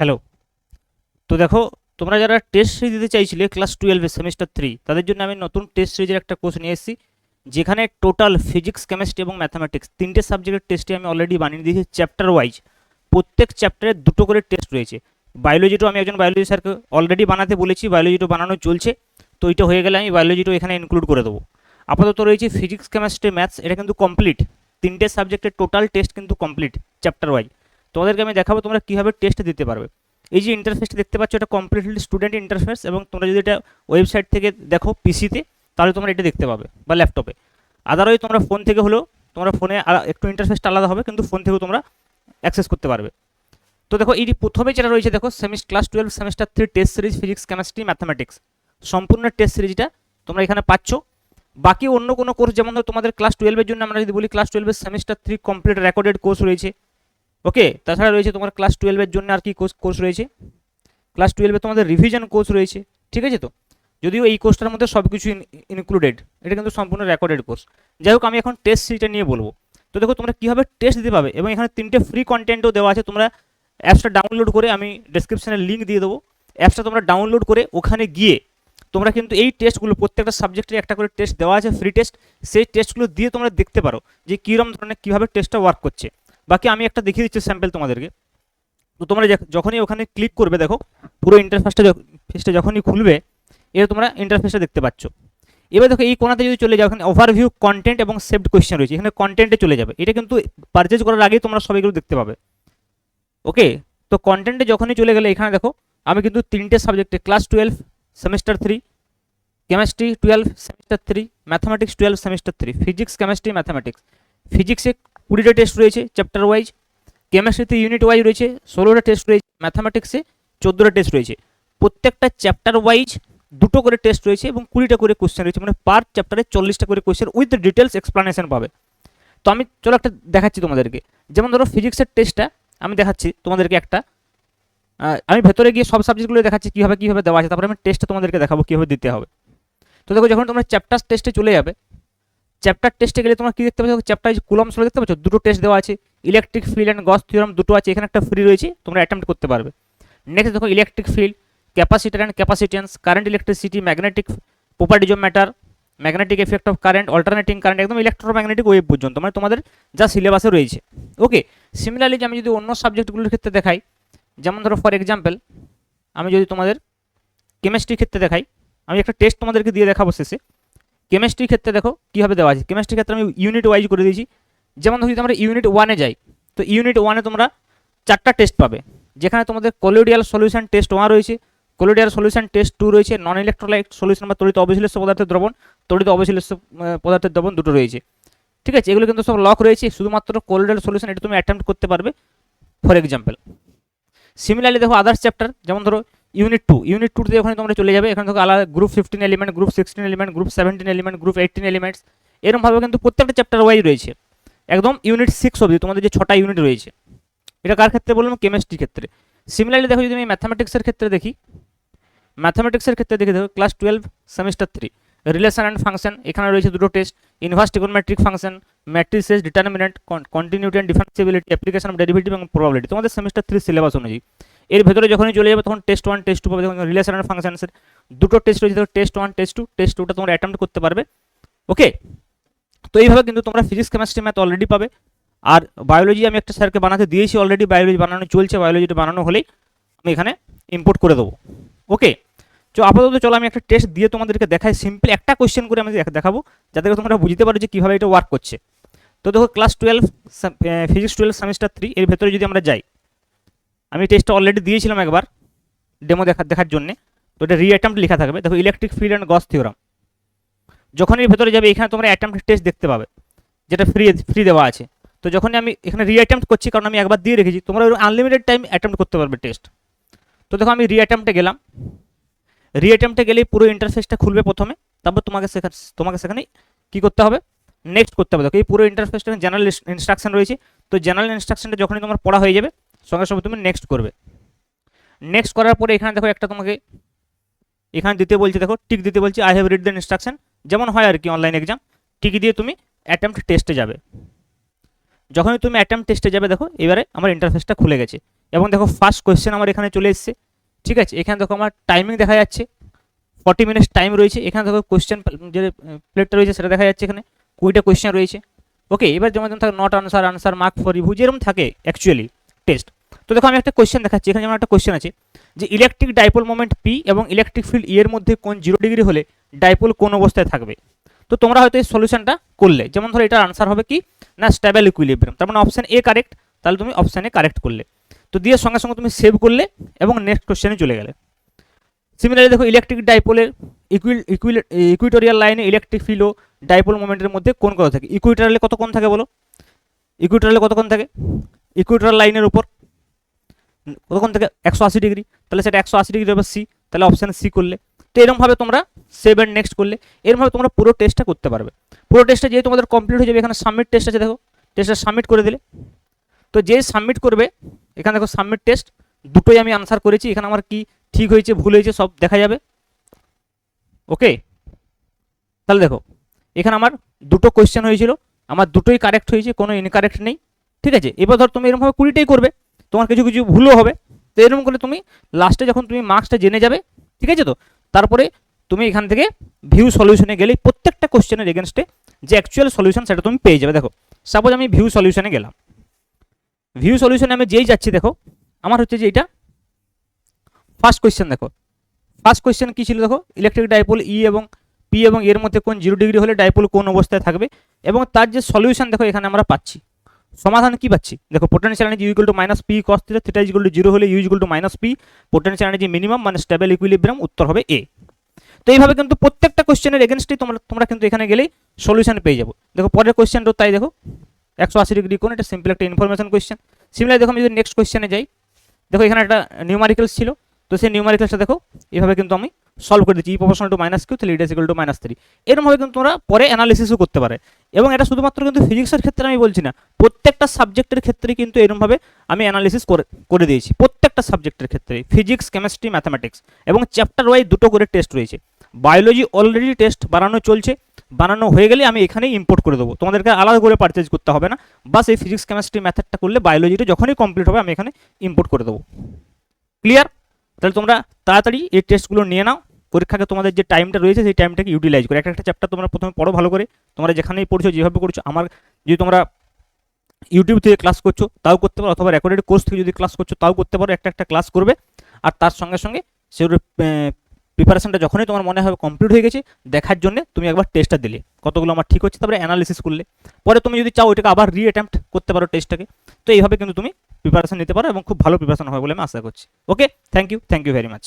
Hello. তো দেখো, তোমরা যারা টেস্ট সিরিজ দিতে চাইছিলে ক্লাস 12 সেমিস্টার 3, তাদের জন্য আমি নতুন টেস্ট সিরিজের একটা কোর্স নিয়ে এসেছি, যেখানে টোটাল ফিজিক্স, কেমিস্ট্রি এবং ম্যাথামেটিক্স তিনটে সাবজেক্টের টেস্টে আমি অলরেডি বানিয়ে দিয়েছি চ্যাপ্টার ওয়াইজ। প্রত্যেক চ্যাপ্টারে দুটো করে টেস্ট রয়েছে। বায়োলজিটাও আমি একজন বায়োলজি স্যারকে অলরেডি বানাতে বলেছি, বায়োলজিটাও বানানো চলছে। তো এটা হয়ে গেলে আমি বায়োলজিটাও এখানে ইনক্লুড করে দেবো। আপাতত রয়েছে ফিজিক্স, কেমিস্ট্রি, ম্যাথস, এটা কিন্তু কমপ্লিট। তিনটে সাবজেক্টের টোটাল টেস্ট কিন্তু কমপ্লিট চ্যাপ্টার ওয়াইজ। তোমাদেরকে আমি দেখাবো তোমরা কীভাবে টেস্ট দিতে পারবে। এই যে ইন্টারফেসটা দেখতে পাচ্ছ, এটা কমপ্লিটলি স্টুডেন্ট ইন্টারফেস, এবং তোমরা যদি এটা ওয়েবসাইট থেকে দেখো পিসিতে, তাহলে তোমরা এটা দেখতে পাবে, বা ল্যাপটপে। আদারওয়াইজ তোমরা ফোন থেকে হলেও, তোমরা ফোনে একটু ইন্টারফেসটা আলাদা হবে, কিন্তু ফোন থেকেও তোমরা অ্যাক্সেস করতে পারবে। তো দেখো, এই প্রথমে যেটা রয়েছে, দেখো class 12 semester 3 test series physics, chemistry, mathematics, সম্পূর্ণ টেস্ট সিরিজটা তোমরা এখানে পাচ্ছ। বাকি অন্য কোনো কোর্স, যেমন ধরো তোমাদের ক্লাস 12-এর জন্য আমরা যদি বলি, class 12 semester 3 complete recorded course রয়েছে। ওকে, তাছাড়া রয়েছে তোমার ক্লাস 12-এর জন্য আর কি কোর্স রয়েছে, ক্লাস 12-এ তোমাদের রিভিশন কোর্স রয়েছে। ঠিক আছে? তো যদিও এই কোর্সটার মধ্যে সব কিছু ইনক্লুডেড, এটা কিন্তু সম্পূর্ণ রেকর্ডেড কোর্স। যাই হোক, আমি এখন টেস্ট সিরিজটা নিয়ে বলবো। তো দেখো, তোমরা কীভাবে টেস্ট দিতে পাবে, এবং এখানে তিনটে ফ্রি কন্টেন্টও দেওয়া আছে। তোমরা অ্যাপসটা ডাউনলোড করে, আমি ডেসক্রিপশানে লিঙ্ক দিয়ে দেবো, অ্যাপসটা তোমরা ডাউনলোড করে ওখানে গিয়ে তোমরা কিন্তু এই টেস্টগুলো, প্রত্যেকটা সাবজেক্টের একটা করে টেস্ট দেওয়া আছে, ফ্রি টেস্ট। সেই টেস্টগুলো দিয়ে তোমরা দেখতে পারো যে কীরকম ধরনের কীভাবে টেস্টটা ওয়ার্ক করছে। বাকি আমি একটা দেখিয়ে দিচ্ছি স্যাম্পল তোমাদেরকে। তো তোমরা যখনই ওখানে ক্লিক করবে, দেখো পুরো ইন্টারফেসটা যখনই খুলবে, এর তোমরা ইন্টারফেসটা দেখতে পাচ্ছ। এবার দেখো, এই কোণাতে যদি চলে যাও, এখানে ওভারভিউ, কন্টেন্ট এবং সেভড কোয়েশ্চেন রয়েছে, এখানে কন্টেন্টে চলে যাবে। এটা কিন্তু পারচেজ করার আগেই তোমরা সবগুলো দেখতে পাবে। ওকে, তো কন্টেন্টে যখনই চলে গেলে, এখানে দেখো আমি কিন্তু তিনটে সাবজেক্টে class 12 semester 3, chemistry 12 semester 3, mathematics 12 semester 3, physics, chemistry, mathematics. ফিজিক্সে 20টা টেস্ট রয়েছে চ্যাপ্টার ওয়াইজ, কেমিস্ট্রিতে ইউনিট ওয়াইজ রয়েছে 16টা টেস্ট রয়েছে, ম্যাথামেটিক্সে 14টা টেস্ট রয়েছে। প্রত্যেকটা চ্যাপ্টার ওয়াইজ দুটো করে টেস্ট রয়েছে এবং 20টা করে কোশ্চেন রয়েছে, মানে পার চ্যাপ্টারে 40টা করে কোশ্চেন উইথ ডিটেলস এক্সপ্লানেশন পাবে। তো আমি চলো একটা দেখাচ্ছি তোমাদেরকে। যেমন ধরো, ফিজিক্সের টেস্টটা আমি দেখাচ্ছি তোমাদেরকে একটা। আমি ভেতরে গিয়ে সব সাবজেক্টগুলো দেখাচ্ছি কীভাবে দেওয়া আছে, তারপরে আমি টেস্টটা তোমাদেরকে দেখাবো কীভাবে দিতে হবে। তো দেখো, যখন তোমরা চ্যাপ্টার টেস্টে চলে যাবে, চ্যাপ্টার টেস্টে গেলে তোমরা কি দেখতে পাচ্ছ, চ্যাপ্টার কুলম্বস ল দেখতে পাচ্ছ, দুটো টেস্ট দেওয়া আছে। Electric field and Gauss theorem দুটো আছে, এখানে একটা ফ্রি রয়েছে, তোমরা অ্যাটেম্প্ট করতে পারবে। নেক্সট দেখো, electric field, capacitor and capacitance, current, electricity, magnetic properties of matter, magnetic effect of current, alternating current, একদম ইলেকট্রোম্যাগনেটিক ওয়েভ পর্যন্ত, মানে তোমাদের যা সিলেবাসে রয়েছে। ওকে, সিমিলারলি আমি যদি অন্য সাবজেক্টগুলোর ক্ষেত্রে দেখাই, যেমন ধরো ফর এক্সাম্পল, আমি যদি তোমাদের কেমিস্ট্রির ক্ষেত্রে দেখাই, আমি একটা টেস্ট তোমাদেরকে দিয়ে দেখাবো শেষে। কেমিস্ট্রির ক্ষেত্রে দেখো কীভাবে দেওয়া আছে। কেমিস্ট্রির ক্ষেত্রে আমি ইউনিট ওয়াইজ করে দিয়েছি। যেমন ধরো, যদি আমরা ইউনিট 1-এ যাই, তো ইউনিট 1-এ তোমরা 4টা টেস্ট পাবে, যেখানে তোমাদের কোলোইডাল সলিউশন টেস্ট 1 রয়েছে, কোলোইডাল সলিউশন টেস্ট 2 রয়েছে, নন ইলেকট্রোলাইট সলিউশন বা তড়িৎ অবিশ্লেষ্য পদার্থের দ্রবণ, তড়িৎ অবিশ্লেষ্য পদার্থের দ্রবণ দুটো রয়েছে। ঠিক আছে, এগুলো কিন্তু সব লক রয়েছে, শুধুমাত্র কোলোইডাল সলিউশন এটা তুমি অ্যাটেম্প্ট করতে পারবে ফর এক্সাম্পল। সিমিলারলি দেখো, আদার্স চ্যাপ্টার, যেমন ধরো ইউনিট 2 তে ওখানে তোমরা চলে যাবে, এখানে দেখো আলাদা group 15 element, group 16 element, group 17 element, group 18 elements, এরকমভাবে কিন্তু প্রত্যেকটা চ্যাপ্টার ওয়াইজ রয়েছে, একদম ইউনিট 6 অবধি তোমাদের যে 6টা ইউনিট রয়েছে। এটা কার ক্ষেত্রে বললাম? কেমিস্ট্রির ক্ষেত্রে। সিমিলারলি দেখো, যদি আমি ম্যাথামেটিক্সের ক্ষেত্রে দেখি, দেখো class 12 semester 3 relation and function, এখানে রয়েছে দুটো test, inverse trigonometric function, matrices, determinant, continuity and differentiability, application of derivative এবং প্রবাবিলিটি, তোমাদের সেমিস্টার 3 সিলেবাস অনুযায়ী। এর ভেতরে যখনই চলে যাবে, তখন টেস্ট 1 টেস্ট 2 পাবে। যখন রিলেশন অ্যান্ড ফাংশনসের দুটো টেস্ট রয়েছে, টেস্ট 1 টেস্ট 2টা তোমরা অ্যাটেম্প্ট করতে পারবে। ওকে, তো এইভাবে কিন্তু তোমরা ফিজিক্স, কেমিস্ট্রি, ম্যাথ অলরেডি পাবে। আর বায়োলজি আমি একটা স্যারকে বানাতে দিয়েছি অলরেডি, বায়োলজি বানানো চলছে, বায়োলজিটা বানানো হলেই আমি এখানে ইম্পোর্ট করে দেবো। ওকে, তো আপাতত চলো আমি একটা টেস্ট দিয়ে তোমাদেরকে দেখাই, সিম্পল একটা কোয়েশ্চেন করে আমি দেখাবো, যাতে তোমরা বুঝতে পারো যে কীভাবে এটা ওয়ার্ক করছে। তো দেখো, ক্লাস 12 ফিজিক্স 12 সেমিস্টার 3 এর ভেতরে যদি আমরা যাই, আমি টেস্টটা অলরেডি দিয়েছিলাম একবার ডেমো দেখার জন্য, তো এটা রিঅ্যাটেম্প্ট লেখা থাকবে। দেখো, electric field and Gauss theorem, যখন এর ভেতরে যাবে, এখানে তোমরা অ্যাটেম্প্ট টেস্ট দেখতে পাবে, যেটা ফ্রি দেওয়া আছে। তো যখনই আমি এখানে রিঅ্যাটেম্প্ট করছি, কারণ আমি একবার দিয়ে রেখেছি, তোমরা আনলিমিটেড টাইম অ্যাটেম্প্ট করতে পারবে টেস্ট। তো দেখো, আমি রিঅ্যাটেম্প্টে গেলাম, রিঅ্যাটেম্প্টে গেলেই পুরো ইন্টারফেসটা খুলবে প্রথমে, তারপর তোমাকে সেখানে কী করতে হবে, নেক্সট করতে হবে। দেখো, এই পুরো ইন্টারফেসটা জেনারেল ইনস্ট্রাকশন রয়েছে। তো জেনারেল ইনস্ট্রাকশনটা যখনই তোমার পড়া হয়ে যাবে, সঙ্গে সঙ্গে তুমি নেক্সট করবে। নেক্সট করার পরে এখানে দেখো একটা তোমাকে এখানে দিতে বলছে, দেখো টিক দিতে বলছে, I have read the instruction, যেমন হয় আর কি অনলাইন এক্সাম, টিক দিয়ে তুমি অ্যাটেম্প্ট টেস্টে যাবে। যখনই তুমি অ্যাটেম্প্ট টেস্টে যাবে, দেখো এবারে আমার ইন্টারফেসটা খুলে গেছে। এবং দেখো ফার্স্ট কোয়েশ্চেন আমার এখানে চলে এসেছে, ঠিক আছে। এখানে দেখো আমার টাইমিং দেখা যাচ্ছে 40 মিনিটস টাইম রয়েছে। এখানে দেখো কোয়েশ্চেন যে প্লেটটা রয়েছে সেটা দেখা যাচ্ছে, এখানে 20টা কোয়েশ্চেন রয়েছে। ওকে, এবার যেমন থাকে not answer, answer, mark for review, যেরকম থাকে অ্যাকচুয়ালি টেস্ট। তো দেখো আমি একটা কোয়েশ্চেন দেখাচ্ছি, এখানে যেমন একটা কোয়েশ্চেন আছে যে ইলেকট্রিক ডাইপোল মোমেন্ট পি এবং ইলেকট্রিক ফিল্ড ই এর মধ্যে কোণ 0 ডিগ্রি হলে ডাইপোল কোন অবস্থায় থাকবে। তো তোমরা হয়তো এই সলিউশনটা করলে, যেমন ধরো এটার আনসার হবে কি না স্টেবল ইকুইলিব্রিয়াম, তার মানে অপশন এ কারেক্ট, তাহলে তুমি অপশন এ কারেক্ট করলে। তো দিয়ে সঙ্গে সঙ্গে তুমি সেভ করলে এবং নেক্সট কোশ্চেনে চলে গেলে। সিমিলারলি দেখো ইলেকট্রিক ডাইপোলের ইকুইটোরিয়াল লাইনে ইলেকট্রিক ফিল্ড ও ডাইপোল মোমেন্টের মধ্যে কোণ কত থাকে? ইকুইটোরিয়ালে কত কোণ থাকে বলো? ইকুইটোরিয়ালে কত কোণ থাকে? ইকুইটোরিয়াল লাইনের উপর কত কোণ থাকে? 180 ডিগ্রি, তাহলে সেটা 180 ডিগ্রি হবে সি, তাহলে অপশান সি করলে। তো এরকমভাবে তোমরা সেভ অ্যান্ড নেক্সট করলে, এরকমভাবে তোমরা পুরো টেস্টটা করতে পারবে। পুরো টেস্টটা যেহেতু তোমাদের কমপ্লিট হয়ে যাবে, এখানে সাবমিট টেস্ট আছে, দেখো টেস্টটা সাবমিট করে দিলে। তো যে সাবমিট করবে, এখানে দেখো সাবমিট টেস্ট, দুটোই আমি আনসার করেছি, এখানে আমার কি ঠিক হয়েছে ভুল হয়েছে সব দেখা যাবে। ওকে, তাহলে দেখো এখানে আমার দুটো কোয়েশ্চেন হয়েছিল, আমার দুটোই কারেক্ট হয়েছে, কোনো ইনকারেক্ট নেই, ঠিক আছে। এবার ধর তুমি এরকমভাবে 20টাই করবে, তোমার কিছু কিছু ভুলও হবে। তো এরকম করে তুমি লাস্টে যখন তুমি মার্কসটা জেনে যাবে, ঠিক আছে, তো তারপরে তুমি এখান থেকে ভিউ সলিউশনে গেলে প্রত্যেকটা কোশ্চেনের এগেনস্টে যে অ্যাকচুয়াল সলিউশন সেটা তুমি পেয়ে যাবে। দেখো সাপোজ আমি ভিউ সলিউশনে গেলাম, ভিউ সলিউশনে আমি যেই যাচ্ছি, দেখো আমার হচ্ছে যে এটা ফার্স্ট কোয়েশ্চেন। দেখো ফার্স্ট কোয়েশ্চেন কী ছিল? দেখো ইলেকট্রিক ডাইপোল ই এবং পি এবং এর মধ্যে কোণ 0 ডিগ্রি হলে ডাইপোল কোন অবস্থায় থাকবে, এবং তার যে সলিউশন দেখো এখানে আমরা পাচ্ছি, সমাধান কি পাচ্ছি? দেখো potential energy U equal to minus P cos theta, theta equal to 0 হলে U equal to minus P, potential energy minimum মানে স্টেবল ইকুইলিব্রিয়াম, উত্তর হবে এ। তো এইভাবে কিন্তু প্রত্যেকটা কোশ্চেনের এগেনস্টেই তোমরা কিন্তু এখানে গেলেই সলিউশন পেয়ে যাবো। দেখো পরের কোশ্চেনটা তাই, দেখো 180 ডিগ্রি কোণ, এটা সিম্পল একটা ইনফরমেশন কোশ্চেন। সিমিলার দেখো আমি যদি নেক্সট কোশ্চেনে যাই, দেখো এখানে একটা নিউমারিক্যালস ছিল, তো সেই নিউমারিক্যালসটা দেখো এভাবে কিন্তু আমি সলভ করে দিচ্ছি, ই প্রপোর্শনাল টু মাইনাস কিউ, তাহলে ইট ইজ ইকুয়াল টু -3। এরকমভাবে কিন্তু তোমরা পরে অ্যানালিসিসও করতে পারে। এবং এটা শুধুমাত্র কিন্তু ফিজিক্সের ক্ষেত্রে আমি বলছি না, প্রত্যেকটা সাবজেক্টের ক্ষেত্রে কিন্তু এরকমভাবে আমি অ্যানালিসিস করে দিয়েছি, প্রত্যেকটা সাবজেক্টের ক্ষেত্রে, ফিজিক্স, কেমিস্ট্রি, ম্যাথামেটিক্স, এবং চ্যাপ্টার ওয়াইজ দুটো করে টেস্ট রয়েছে। বায়োলজি অলরেডি টেস্ট বানানো চলছে, বানানো হয়ে গেলে আমি এখানেই ইম্পোর্ট করে দেবো, তোমাদেরকে আলাদা করে পারচেজ করতে হবে না। বাস এই ফিজিক্স, কেমিস্ট্রি, ম্যাথটা করলে বায়োলজিটা যখনই কমপ্লিট হবে আমি এখানে ইম্পোর্ট করে দেবো। ক্লিয়ার? তাহলে তোমরা তাড়াতাড়ি এই টেস্টগুলো নিয়ে নাও, পরীক্ষাকে তোমাদের যে টাইমটা রয়েছে সেই টাইমটাকে ইউটিলাইজ করে একটা একটা চ্যাপ্টার তোমরা প্রথমে পড়ো ভালো করে, তোমরা যেখানেই পড়ছো যেভাবে করছো। আমার যদি তোমরা ইউটিউব থেকে ক্লাস করছো তাও করতে পারো, অথবা রেকর্ডেড কোর্স থেকে যদি ক্লাস করছো তাও করতে পারো, একটা একটা ক্লাস করবে। আর তার সঙ্গে সঙ্গে সেগুলোর প্রিপারেশনটা যখনই তোমার মনে হবে কমপ্লিট হয়ে গেছে, দেখার জন্য তুমি একবার টেস্টটা দিলে কতগুলো আমার ঠিক হচ্ছে, তারপরে অ্যানালিসিস করলে, পরে তুমি যদি চাও ওইটাকে আবার অ্যাটেম্প্ট করতে পারো টেস্টটাকে। তো এইভাবে কিন্তু তুমি প্রিপারেশন নিতে পারো এবং খুব ভালো প্রিপারেশন হবে বলে আমি আশা করছি। ওকে, থ্যাংক ইউ ভেরি মাচ।